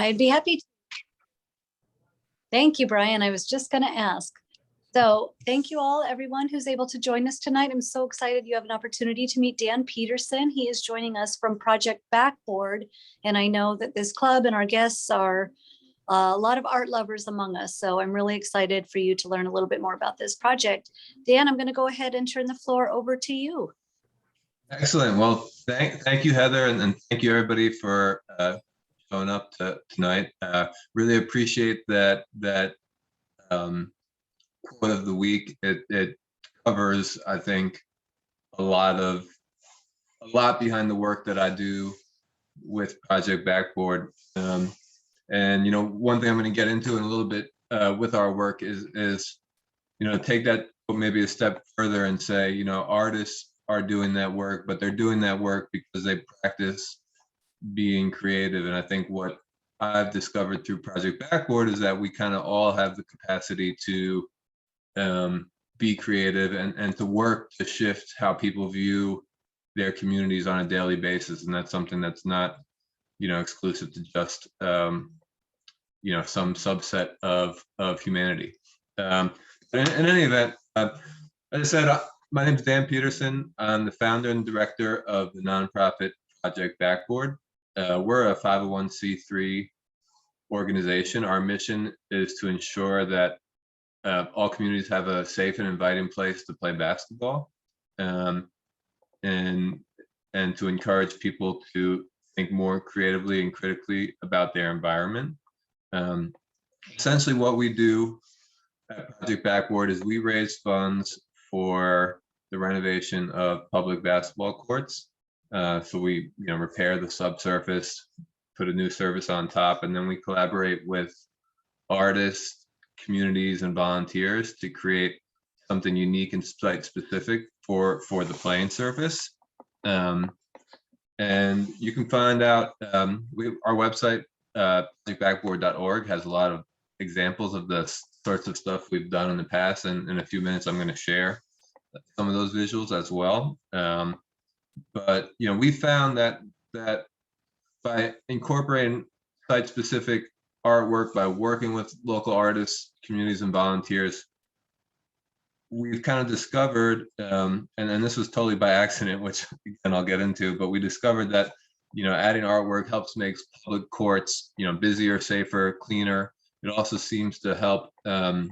I'd be happy to. Thank you, Brian. I was just going to ask. So thank you all, everyone who's able to join us tonight. I'm so excited you have an opportunity to meet Dan Peterson. He is joining us from Project Backboard. And I know that this club and our guests are a lot of art lovers among us. So I'm really excited for you to learn a little bit more about this project. Dan, I'm going to go ahead and turn the floor over to you. Excellent. Well, thank you, Heather, and thank you everybody for showing up tonight. Really appreciate that quote of the week. It covers, I think, a lot behind the work that I do with Project Backboard. And one thing I'm going to get into in a little bit with our work is take that maybe a step further and say, artists are doing that work, but they're doing that work because they practice being creative. And I think what I've discovered through Project Backboard is that we kind of all have the capacity to be creative and to work to shift how people view their communities on a daily basis. And that's something that's not, exclusive to just, some subset of humanity. But in any event, as I said, my name is Dan Peterson. I'm the founder and director of the nonprofit Project Backboard. We're a 501c3 organization. Our mission is to ensure that all communities have a safe and inviting place to play basketball, and to encourage people to think more creatively and critically about their environment. Essentially, what we do at Project Backboard is we raise funds for the renovation of public basketball courts. So we repair the subsurface, put a new surface on top, and then we collaborate with artists, communities, and volunteers to create something unique and site specific for the playing surface. And you can find out, our website, projectbackboard.org, has a lot of examples of the sorts of stuff we've done in the past. And in a few minutes, I'm going to share some of those visuals as well. But we found that by incorporating site-specific artwork, by working with local artists, communities, and volunteers, we've kind of discovered, and this was totally by accident, which again I'll get into, but we discovered that adding artwork helps make public courts busier, safer, cleaner. It also seems to help to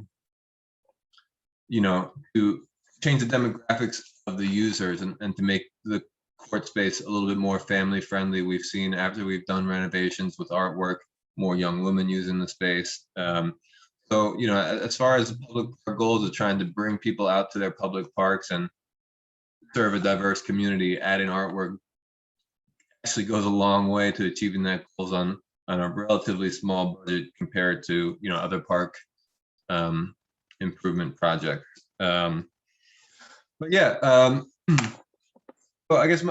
change the demographics of the users and to make the court space a little bit more family friendly. We've seen, after we've done renovations with artwork, more young women using the space. So, as far as public park goals of trying to bring people out to their public parks and serve a diverse community, adding artwork actually goes a long way to achieving that goals on a relatively small budget compared to other park improvement projects. But yeah, so I guess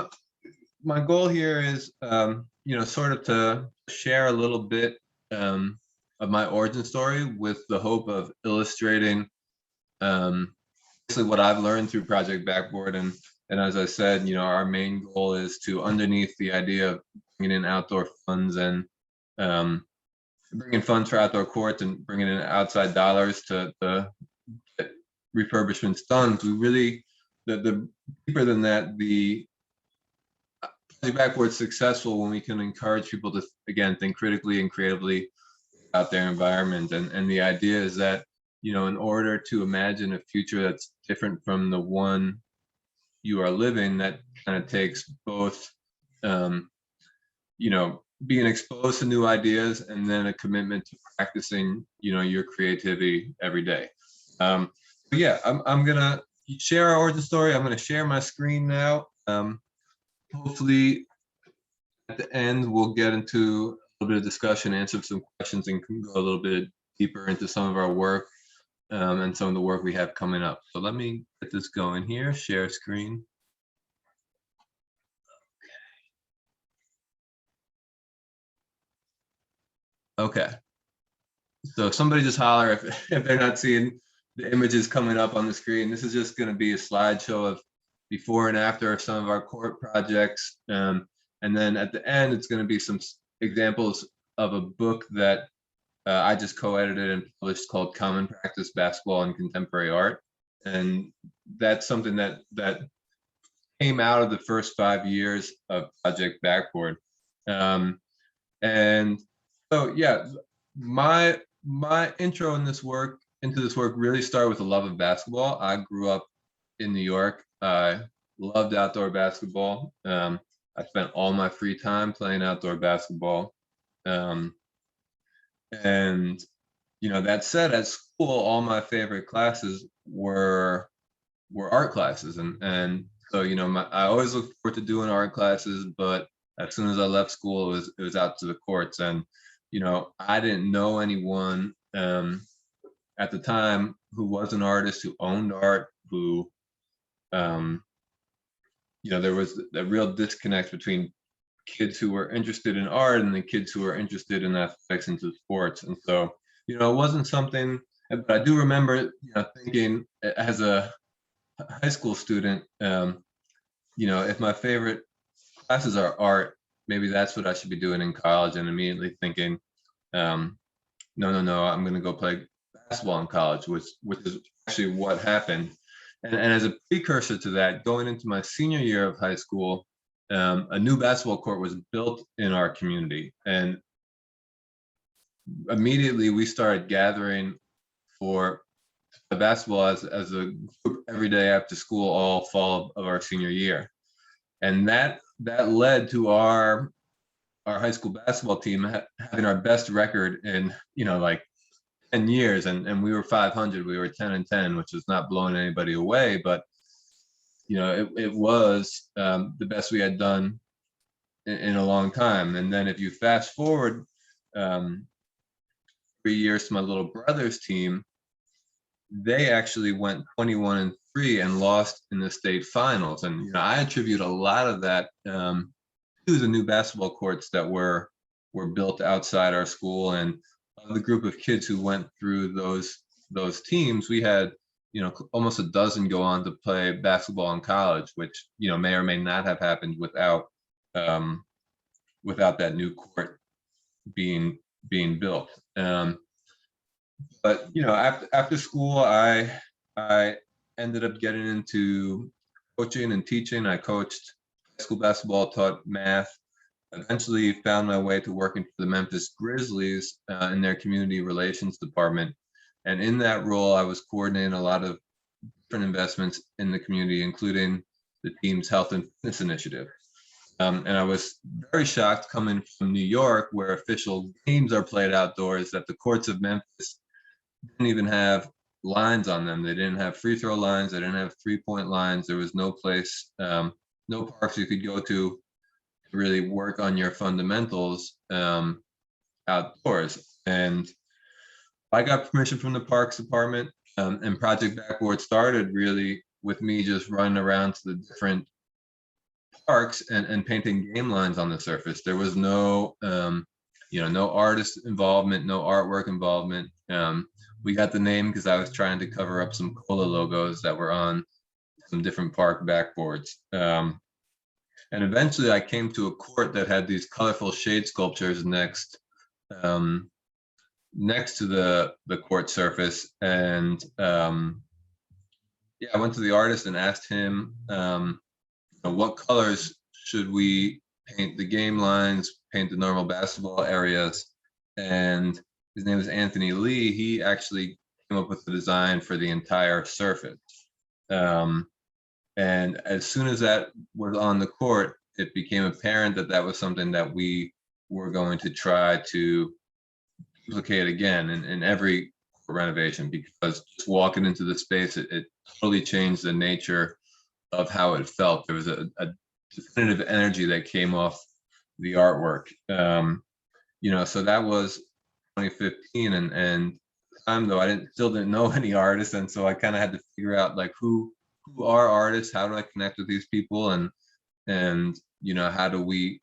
my goal here is sort of to share a little bit of my origin story, with the hope of illustrating basically what I've learned through Project Backboard. And as I said, our main goal is to, underneath the idea of bringing in outdoor funds and bringing funds for outdoor courts and bringing in outside dollars to get refurbishments done, we really, the deeper than that, the Project Backboard's successful when we can encourage people to, again, think critically and creatively about their environment. And the idea is that, in order to imagine a future that's different from the one you are living, that kind of takes both, being exposed to new ideas and then a commitment to practicing, your creativity every day. But yeah, I'm gonna share our origin story. I'm gonna share my screen now. Hopefully at the end, we'll get into a little bit of discussion, answer some questions, and can go a little bit deeper into some of our work and some of the work we have coming up. So let me get this going here, share screen. Okay. So somebody just holler if they're not seeing the images coming up on the screen. This is just going to be a slideshow of before and after of some of our court projects. And then at the end, it's going to be some examples of a book that I just co-edited and published called Common Practice Basketball and Contemporary Art. And that's something that came out of the first 5 years of Project Backboard. And so, yeah, my intro into this work really started with a love of basketball. I grew up in New York. I loved outdoor basketball. I spent all my free time playing outdoor basketball. And that said, at school, all my favorite classes were art classes, and so I always looked forward to doing art classes. But as soon as I left school, it was out to the courts, and I didn't know anyone at the time who was an artist, who owned art, who there was a real disconnect between kids who were interested in art and the kids who were interested in athletics and sports. And so, it wasn't something, but I do remember, thinking as a high school student, if my favorite classes are art, maybe that's what I should be doing in college, and immediately thinking, no, I'm going to go play basketball in college, which is actually what happened. And as a precursor to that, going into my senior year of high school, a new basketball court was built in our community, and immediately we started gathering for basketball as a group every day after school, all fall of our senior year. And that led to our high school basketball team having our best record in like 10 years, and we were 500. We were 10-10, which is not blowing anybody away, but it was the best we had done in a long time. And then if you fast forward 3 years to my little brother's team, they actually went 21-3 and lost in the state finals. And I attribute a lot of that to the new basketball courts that were built outside our school. And of the group of kids who went through those teams, we had almost a dozen go on to play basketball in college, which may or may not have happened without that new court being built. But after school, I ended up getting into coaching and teaching. I coached high school basketball, taught math. Eventually found my way to working for the Memphis Grizzlies in their community relations department. And in that role, I was coordinating a lot of different investments in the community, including the team's health and fitness initiative. And I was very shocked coming from New York, where official games are played outdoors, that the courts of Memphis didn't even have lines on them. They didn't have free throw lines. They didn't have 3-point lines. There was no place, no parks you could go to really work on your fundamentals outdoors. And I got permission from the Parks Department, and Project Backboard started really with me just running around to the different parks and painting game lines on the surface. There was no, no artist involvement, no artwork involvement. We got the name because I was trying to cover up some cola logos that were on some different park backboards. And eventually I came to a court that had these colorful shade sculptures next to the court surface. And I went to the artist and asked him, what colors should we paint the game lines, paint the normal basketball areas? And his name is Anthony Lee. He actually came up with the design for the entire surface. And as soon as that was on the court, it became apparent that that was something that we were going to try to duplicate again in every renovation, because just walking into the space, it totally changed the nature of how it felt. There was a definitive energy that came off the artwork. So that was 2015, and time though I still didn't know any artists, and so I kind of had to figure out like who are artists, how do I connect with these people, and how do we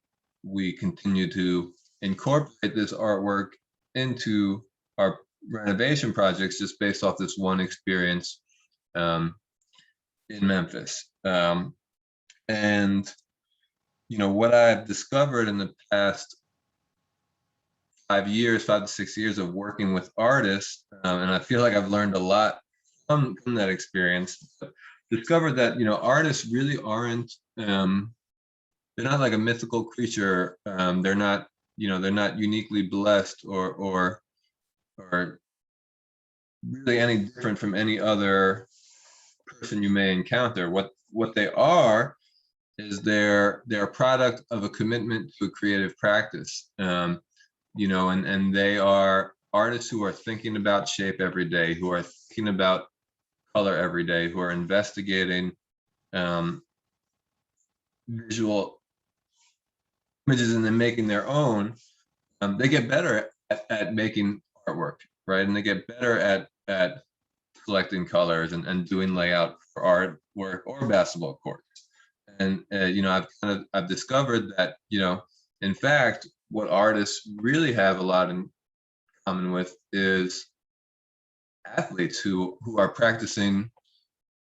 continue to incorporate this artwork into our renovation projects just based off this one experience in Memphis. What I've discovered in the past 5 to 6 years of working with artists, and I feel like I've learned a lot from that experience. But discovered that artists really aren't they're not like a mythical creature. They're not they're not uniquely blessed or really any different from any other person you may encounter. What they are is they're a product of a commitment to a creative practice. And they are artists who are thinking about shape every day, who are thinking about color every day, who are investigating visual images and then making their own. They get better at making artwork, right? And they get better at collecting colors and doing layout for artwork or basketball courts. And I've discovered that in fact, what artists really have a lot in common with is athletes who are practicing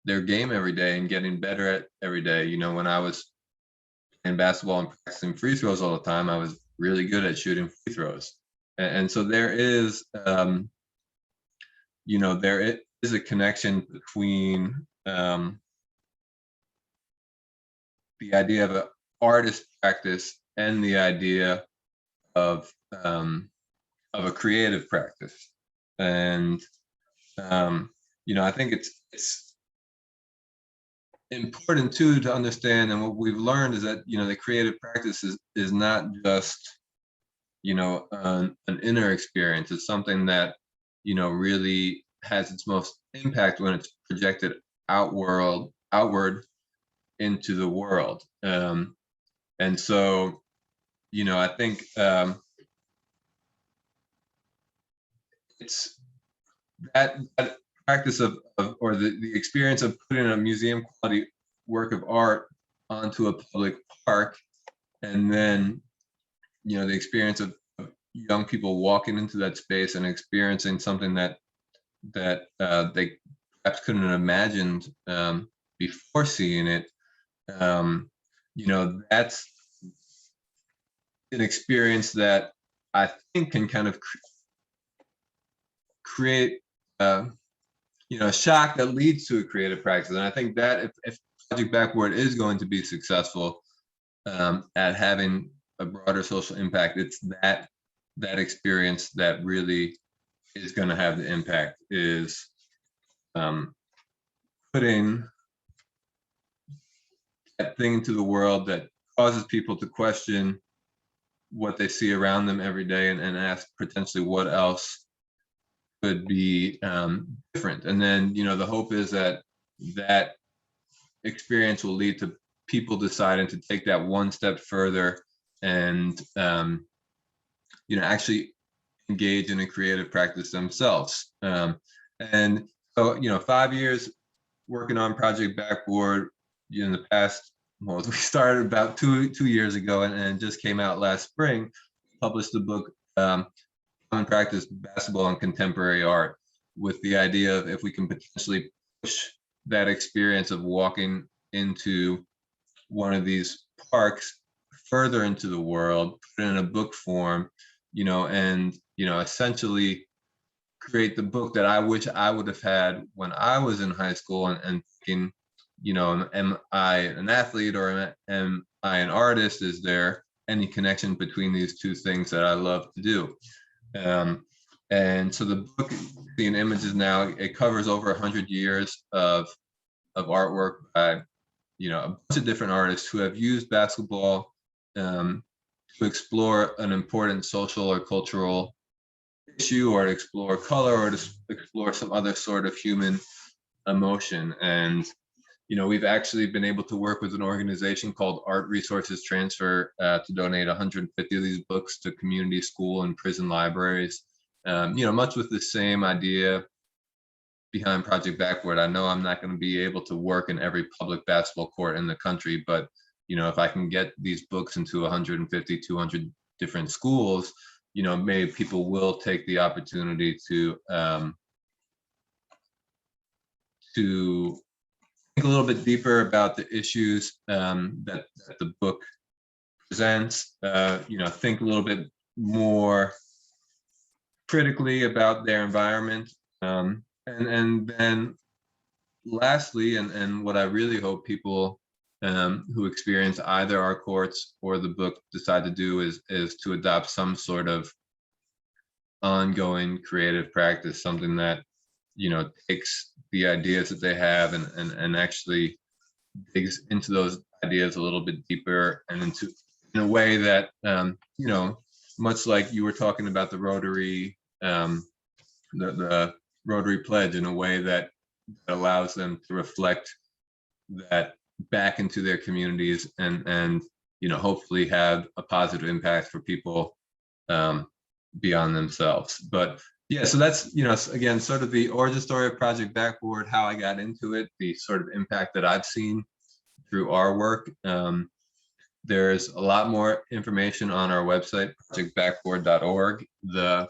their game every day and getting better at every day. When I was playing basketball and practicing free throws all the time, I was really good at shooting free throws. And so there is a connection between the idea of an artist practice and the idea of a creative practice. And I think it's important too to understand, and what we've learned is that the creative practice is not just an inner experience. It's something that really has its most impact when it's projected outward into the world. And so I think it's that practice of or the experience of putting a museum quality work of art onto a public park, and then the experience of young people walking into that space and experiencing something that they perhaps couldn't have imagined before seeing it. That's an experience that I think can kind of create a shock that leads to a creative practice. And I think that if Project Backboard is going to be successful at having a broader social impact, it's that experience that really is going to have the impact, is putting that thing into the world that causes people to question what they see around them every day and ask potentially what else could be different. And then the hope is that experience will lead to people deciding to take that one step further and actually engage in a creative practice themselves. And so 5 years working on Project Backboard. In the past, we started about two years ago and it just came out last spring. Published the book Common Practice Basketball and Contemporary Art, with the idea of if we can potentially push that experience of walking into one of these parks further into the world, put it in a book form, and essentially create the book that I wish I would have had when I was in high school, and thinking, am I an athlete or am I an artist? Is there any connection between these two things that I love to do? And so the book, seeing images now, it covers over 100 years of artwork by a bunch of different artists who have used basketball to explore an important social or cultural issue, or to explore color, or to explore some other sort of human emotion. And we've actually been able to work with an organization called Art Resources Transfer to donate 150 of these books to community school and prison libraries. Much with the same idea behind Project Backboard. I know I'm not going to be able to work in every public basketball court in the country, but if I can get these books into 150, 200 different schools, maybe people will take the opportunity to think a little bit deeper about the issues that the book presents. Think a little bit more critically about their environment. And then lastly, and what I really hope people who experience either our courts or the book decide to do is to adopt some sort of ongoing creative practice, something that, takes the ideas that they have and actually digs into those ideas a little bit deeper and in a way that, much like you were talking about the Rotary, the Rotary pledge, in a way that allows them to reflect that back into their communities and hopefully have a positive impact for people beyond themselves. But yeah, so that's, again, sort of the origin story of Project Backboard, how I got into it, the sort of impact that I've seen through our work. There's a lot more information on our website, projectbackboard.org. The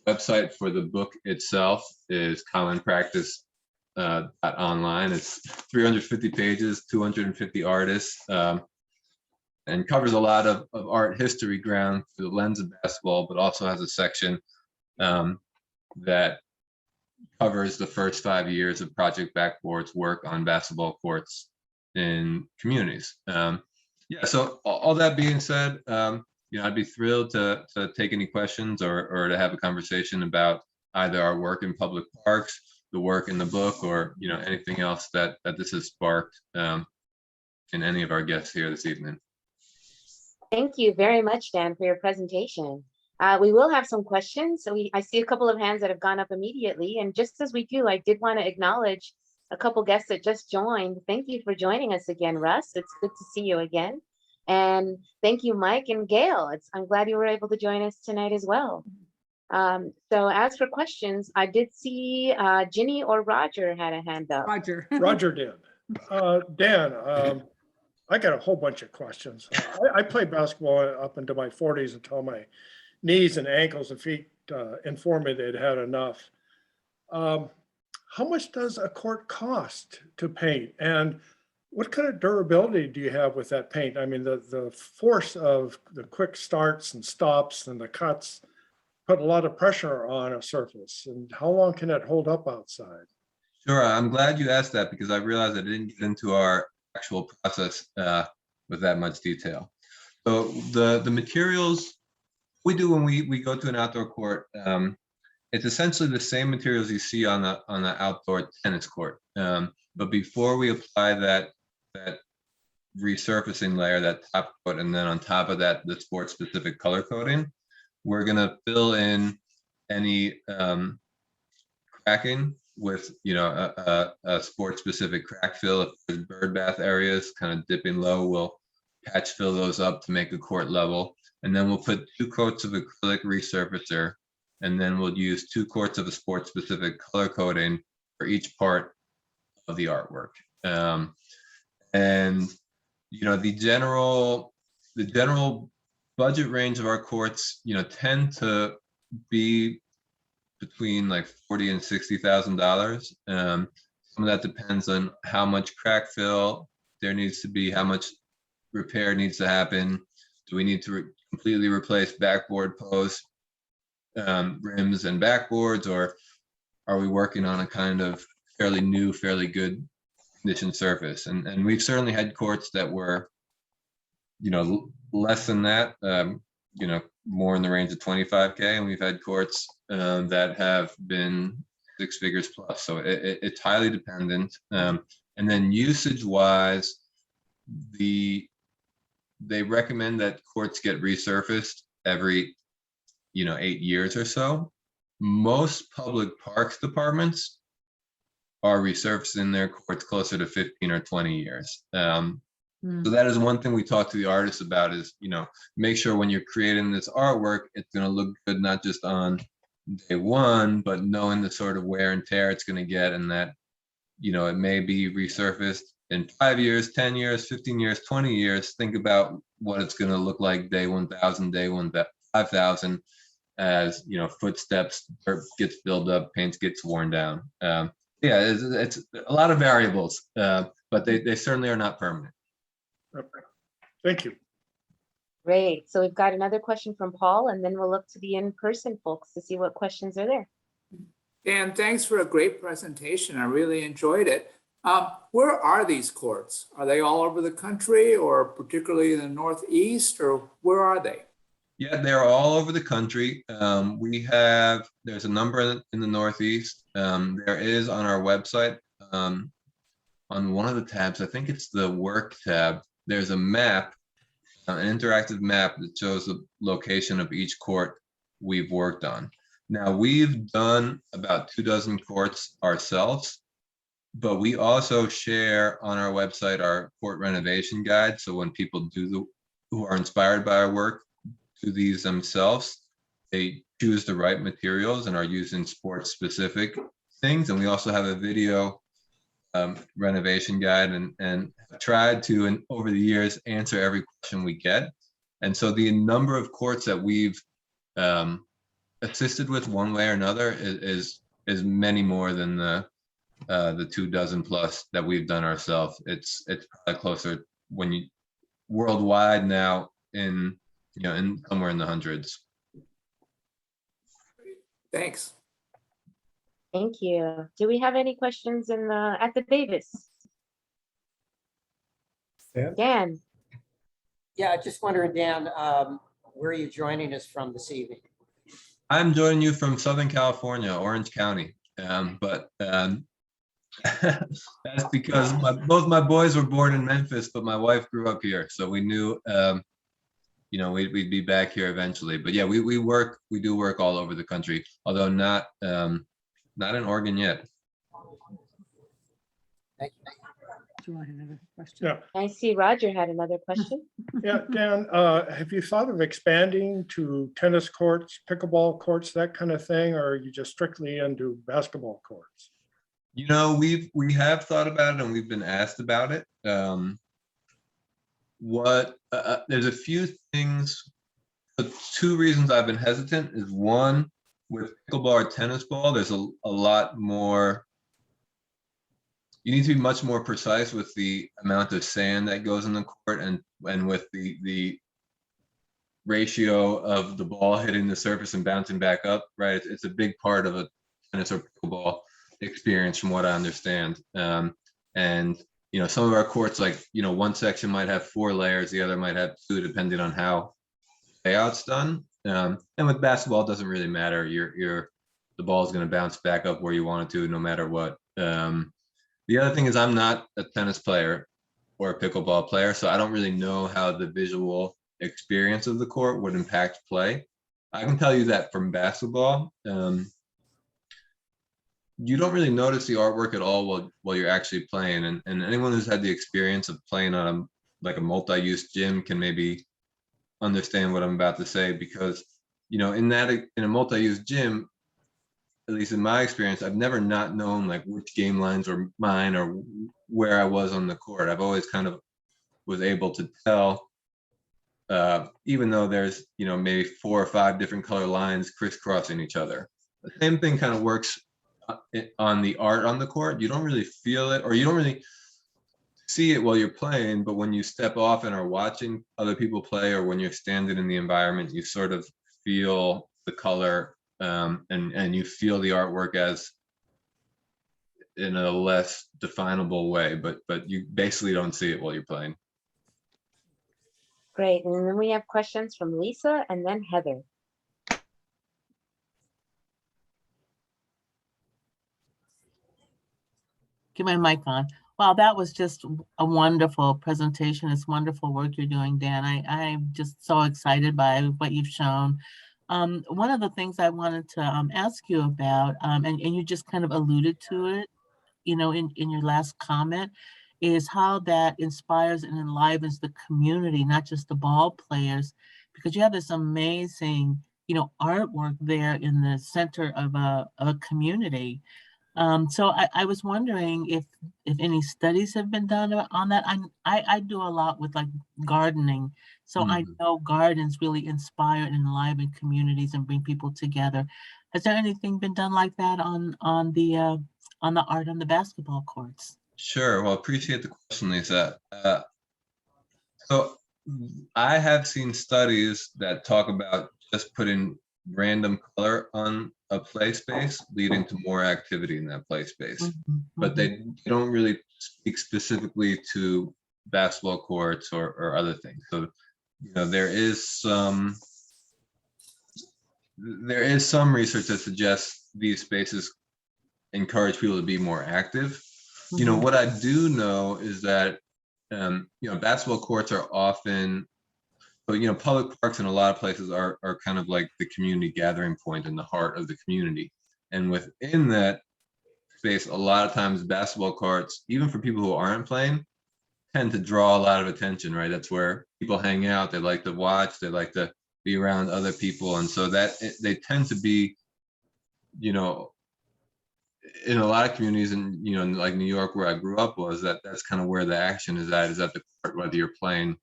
website for the book itself is commonpractice.online. It's 350 pages, 250 artists, and covers a lot of art history ground through the lens of basketball, but also has a section that covers the first 5 years of Project Backboard's work on basketball courts in communities. Yeah, so all that being said, I'd be thrilled to take any questions or to have a conversation about either our work in public parks, the work in the book, or anything else that this has sparked in any of our guests here this evening. Thank you very much, Dan, for your presentation. We will have some questions. So I see a couple of hands that have gone up immediately. And just as we do, I did want to acknowledge a couple guests that just joined. Thank you for joining us again, Russ. It's good to see you again. And thank you, Mike and Gail. I'm glad you were able to join us tonight as well. So as for questions, I did see Ginny or Roger had a hand up. Roger did. Dan, I got a whole bunch of questions. I played basketball up into my 40s until my knees and ankles and feet informed me they'd had enough. How much does a court cost to paint? And what kind of durability do you have with that paint? I mean, the force of the quick starts and stops and the cuts put a lot of pressure on a surface. And how long can it hold up outside? Sure, I'm glad you asked that because I realized I didn't get into our actual process with that much detail. So the materials we do when we go to an outdoor court, it's essentially the same materials you see on the outdoor tennis court. But before we apply that resurfacing layer, that top coat, and then on top of that, the sport specific color coding, we're gonna fill in any cracking with a sport specific crack fill. If there's bird bath areas kind of dipping low, we'll patch fill those up to make a court level. And then we'll put 2 coats of acrylic resurfacer, and then we'll use 2 coats of a sport specific color coding for each part of the artwork. And the general budget range of our courts, tend to be between like $40,000 and $60,000. Some of that depends on how much crack fill there needs to be, how much repair needs to happen. Do we need to completely replace backboard posts, rims and backboards, or are we working on a kind of fairly new, fairly good condition surface? And we've certainly had courts that were, less than that, more in the range of 25K, and we've had courts that have been 6 figures plus. So it's highly dependent. And then usage wise, they recommend that courts get resurfaced every 8 years or so. Most public parks departments are resurfacing their courts closer to 15 or 20 years. So that is one thing we talk to the artists about is, make sure when you're creating this artwork, it's going to look good, not just on day one, but knowing the sort of wear and tear it's going to get, and that, it may be resurfaced in 5 years, 10 years, 15 years, 20 years. Think about what it's going to look like day 1,000, day 5,000, as footsteps, dirt gets filled up, paint gets worn down. Yeah, it's a lot of variables, but they certainly are not permanent. Thank you. Great. So we've got another question from Paul, and then we'll look to the in-person folks to see what questions are there. Dan, thanks for a great presentation. I really enjoyed it. Where are these courts? Are they all over the country or particularly in the Northeast, or where are they? Yeah, they're all over the country. There's a number in the Northeast. There is on our website, on one of the tabs, I think it's the work tab, there's a map, an interactive map that shows the location of each court we've worked on. Now, we've done about 24 courts ourselves, but we also share on our website our court renovation guide. So when people who are inspired by our work, do these themselves, they choose the right materials and are using sports specific things. And we also have a video renovation guide and tried to, and over the years, answer every question we get. And so the number of courts that we've assisted with one way or another is many more than the 24 plus that we've done ourselves. It's probably closer worldwide now in somewhere in the hundreds. Thanks. Thank you. Do we have any questions at the Davis? Dan? Yeah, I just wondering, Dan, where are you joining us from this evening? I'm joining you from Southern California, Orange County. But that's because both my boys were born in Memphis, but my wife grew up here. So we knew, we'd be back here eventually. But yeah, we do work all over the country, although not in Oregon yet. Thank you. Do you want another question? Yeah, I see Roger had another question. yeah, Dan, have you thought of expanding to tennis courts, pickleball courts, that kind of thing, or are you just strictly into basketball courts? We have thought about it and we've been asked about it. There's a few things. Two reasons I've been hesitant is, one, with pickleball or tennis ball, there's a lot more. You need to be much more precise with the amount of sand that goes in the court and with the ratio of the ball hitting the surface and bouncing back up, right? It's a big part of a tennis or pickleball experience from what I understand. And some of our courts, like, one section might have 4 layers, the other might have 2, depending on how layout's done. And with basketball, it doesn't really matter. The ball is going to bounce back up where you want it to, no matter what. The other thing is, I'm not a tennis player or a pickleball player, so I don't really know how the visual experience of the court would impact play. I can tell you that from basketball, you don't really notice the artwork at all while you're actually playing. And anyone who's had the experience of playing on a multi-use gym can maybe understand what I'm about to say, because in a multi-use gym, at least in my experience, I've never not known like which game lines were mine or where I was on the court. I've always kind of was able to tell, even though there's maybe 4 or 5 different color lines crisscrossing each other. The same thing kind of works on the art on the court. You don't really feel it, or you don't really see it while you're playing, but when you step off and are watching other people play, or when you're standing in the environment, you sort of feel the color, and you feel the artwork as in a less definable way, but you basically don't see it while you're playing. Great. And then we have questions from Lisa and then Heather. Get my mic on. Wow, that was just a wonderful presentation. It's wonderful work you're doing, Dan. I'm just so excited by what you've shown. One of the things I wanted to ask you about, and you just kind of alluded to it, in your last comment, is how that inspires and enlivens the community, not just the ball players, because you have this amazing, artwork there in the center of a community. So I was wondering if any studies have been done on that. I do a lot with like gardening. So I know gardens really inspire and enliven communities and bring people together. Has there anything been done like that on the art on the basketball courts? Sure. Well, appreciate the question, Lisa. So I have seen studies that talk about just putting random color on a play space, leading to more activity in that play space. But they don't really speak specifically to basketball courts or other things. So, there is some research that suggests these spaces encourage people to be more active. What I do know is that basketball courts are often, but public parks in a lot of places are kind of like the community gathering point in the heart of the community. And within that space, a lot of times basketball courts, even for people who aren't playing, tend to draw a lot of attention, right? That's where people hang out. They like to watch. They like to be around other people. And so that they tend to be, in a lot of communities, and like New York, where I grew up, that's kind of where the action is at the court, whether you're playing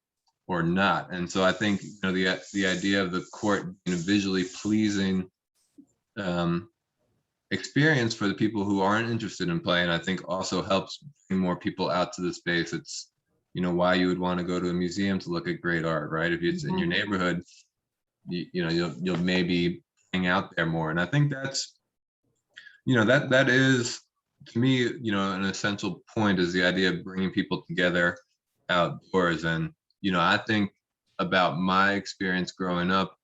or not. And so I think the idea of the court being a visually pleasing experience for the people who aren't interested in playing, I think also helps bring more people out to the space. It's why you would want to go to a museum to look at great art, right? If it's in your neighborhood, you'll maybe hang out there more. And I think that's that is, to me, an essential point, is the idea of bringing people together outdoors. And I think about my experience growing up,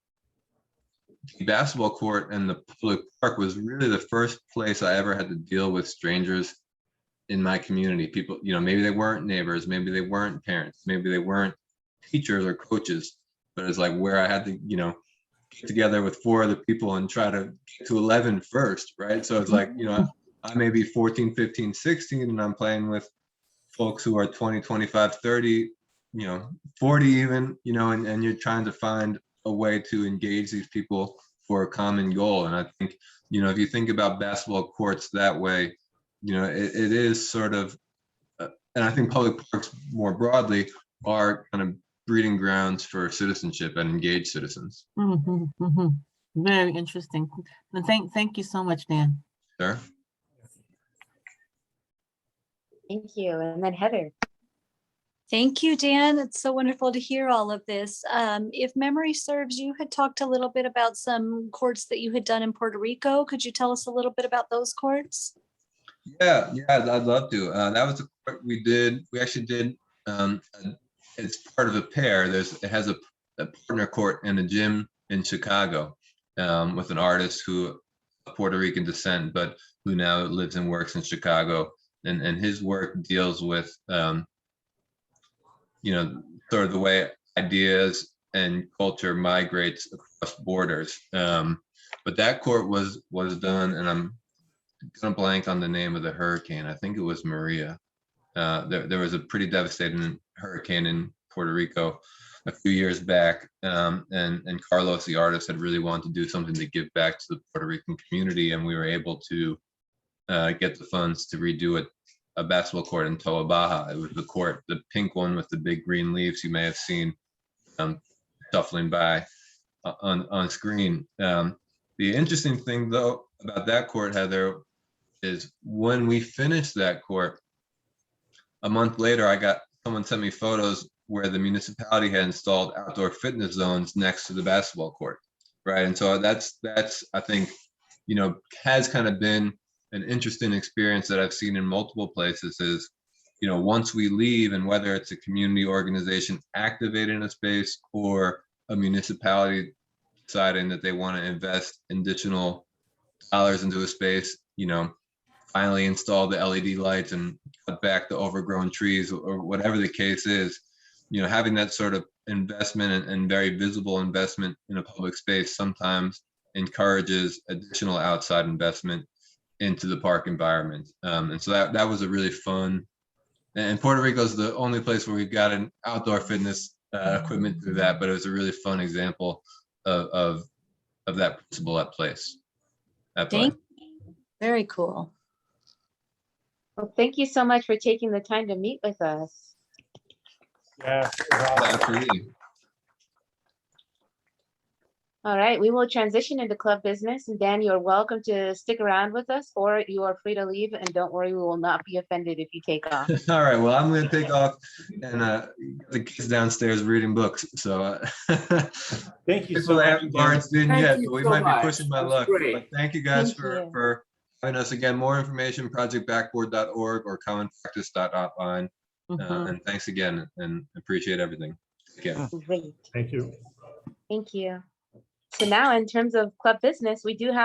the basketball court and the public park was really the first place I ever had to deal with strangers in my community. People, maybe they weren't neighbors, maybe they weren't parents, maybe they weren't teachers or coaches, but it's like where I had to, get together with 4 other people and try to get to 11 first, right? So it's like, I may be 14, 15, 16, and I'm playing with folks who are 20, 25, 30, 40 even, and you're trying to find a way to engage these people for a common goal. And I think, if you think about basketball courts that way, it is sort of, and I think public parks more broadly are kind of breeding grounds for citizenship and engaged citizens. Very interesting. And thank you so much, Dan. Sure. Thank you. And then Heather. Thank you, Dan. It's so wonderful to hear all of this. If memory serves, you had talked a little bit about some courts that you had done in Puerto Rico. Could you tell us a little bit about those courts? Yeah, I'd love to. That was the court we did. We actually did. It's part of a pair. It has a partner court and a gym in Chicago with an artist who of Puerto Rican descent, but who now lives and works in Chicago. And his work deals with sort of the way ideas and culture migrates across borders. But that court was done, and I'm gonna blank on the name of the hurricane. I think it was Maria. There was a pretty devastating hurricane in Puerto Rico a few years back, and Carlos, the artist, had really wanted to do something to give back to the Puerto Rican community, and we were able to get the funds to redo a basketball court in Toa Baja. It was the pink one with the big green leaves you may have seen shuffling by on screen. The interesting thing, though, about that court, Heather, is when we finished that court, a month later, someone sent me photos where the municipality had installed outdoor fitness zones next to the basketball court, right? And so that's I think, has kind of been an interesting experience that I've seen in multiple places. Is, once we leave, and whether it's a community organization activating a space or a municipality deciding that they want to invest additional dollars into a space, finally install the LED lights and cut back the overgrown trees, or whatever the case is, having that sort of investment and very visible investment in a public space sometimes encourages additional outside investment into the park environment. And so that was a really fun, and Puerto Rico is the only place where we've got an outdoor fitness equipment through that, but it was a really fun example of that principle at play. Very cool. Well, thank you so much for taking the time to meet with us. Yeah. Absolutely. All right, we will transition into club business, and Dan, you're welcome to stick around with us, or you are free to leave, and don't worry, we will not be offended if you take off. All right, well, I'm gonna take off and the kids downstairs reading books, so. Thank you so People much. haven't barged in Thank yet, you but we so might much. be pushing my That's luck. great. But thank you guys Thank you. for having us again. More information, projectbackboard.org or commonpractice.online. Mhm. And thanks again and appreciate everything. Again. Great, Thank you. thank you. So now in terms of club business, we do have